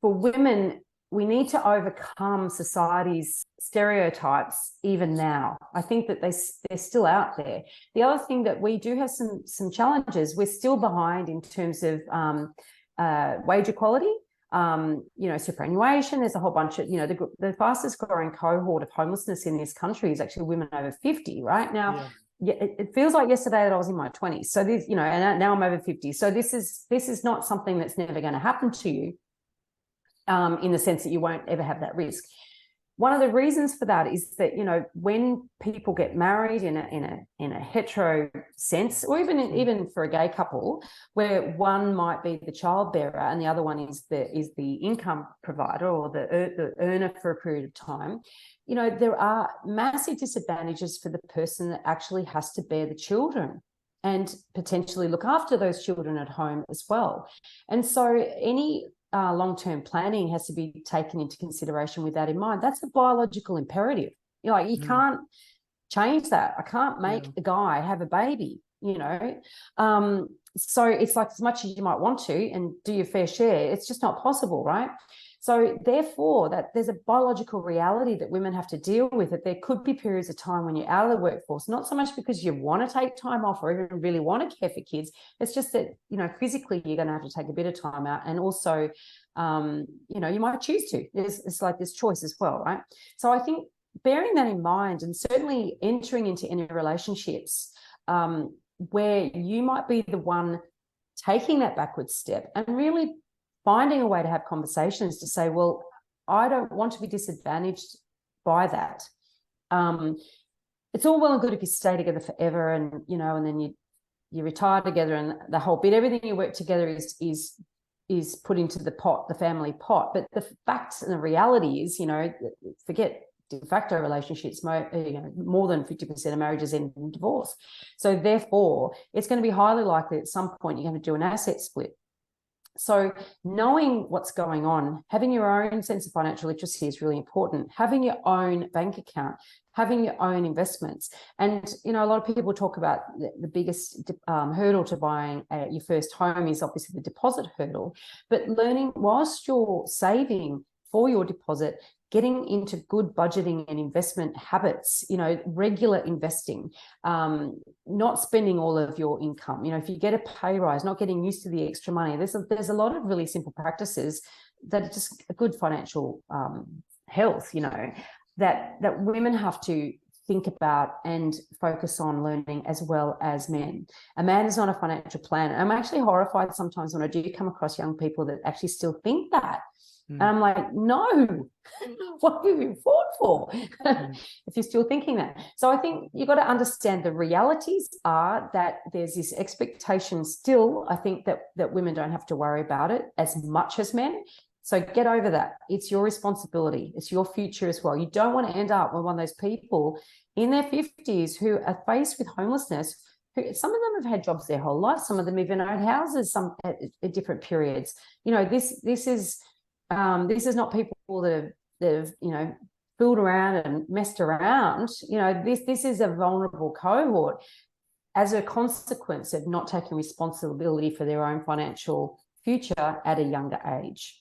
for women, we need to overcome society's stereotypes even now. I think that they're still out there. The other thing that we do have some challenges, we're still behind in terms of wage equality, superannuation. There's a whole bunch of, the fastest growing cohort of homelessness in this country is actually women over 50 right now. Yeah, it feels like yesterday that I was in my 20s. So this, and now I'm over 50. So this is not something that's never going to happen to you, in the sense that you won't ever have that risk. One of the reasons for that is that, when people get married in a hetero sense, or even for a gay couple, where one might be the child bearer and the other one is the income provider or the earner for a period of time, there are massive disadvantages for the person that actually has to bear the children and potentially look after those children at home as well. And so any long-term planning has to be taken into consideration with that in mind. That's a biological imperative. You can't change that. I can't make a guy have a baby, so it's like, as much as you might want to and do your fair share, it's just not possible, right? So therefore, that there's a biological reality that women have to deal with, that there could be periods of time when you're out of the workforce, not so much because you want to take time off or even really want to care for kids. It's just that, physically you're going to have to take a bit of time out. And also, you might choose to. It's like this choice as well, right? So I think bearing that in mind, and certainly entering into any relationships where you might be the one taking that backward step and really finding a way to have conversations to say, well, I don't want to be disadvantaged by that. It's all well and good if you stay together forever and, and then you retire together and the whole bit, everything you work together is put into the pot, the family pot. But the facts and the reality is, forget de facto relationships, more than 50% of marriages end in divorce. So therefore, it's going to be highly likely at some point you're going to do an asset split. So knowing what's going on, having your own sense of financial literacy is really important. Having your own bank account, having your own investments. And, a lot of people talk about the biggest hurdle to buying your first home is obviously the deposit hurdle. But learning whilst you're saving for your deposit, getting into good budgeting and investment habits, regular investing, not spending all of your income. If you get a pay rise, not getting used to the extra money. There's a lot of really simple practices that are just a good financial health, that women have to think about and focus on learning as well as men. A man is not a financial planner. I'm actually horrified sometimes when I do come across young people that actually still think that. And I'm like, no, what have you been fought for if you're still thinking that? So I think you've got to understand the realities are that there's this expectation still, I think, that women don't have to worry about it as much as men. So get over that. It's your responsibility. It's your future as well. You don't want to end up with one of those people in their 50s who are faced with homelessness. Some of them have had jobs their whole life. Some of them even own houses at different periods. This is not people that have fooled around and messed around. This is a vulnerable cohort as a consequence of not taking responsibility for their own financial future at a younger age.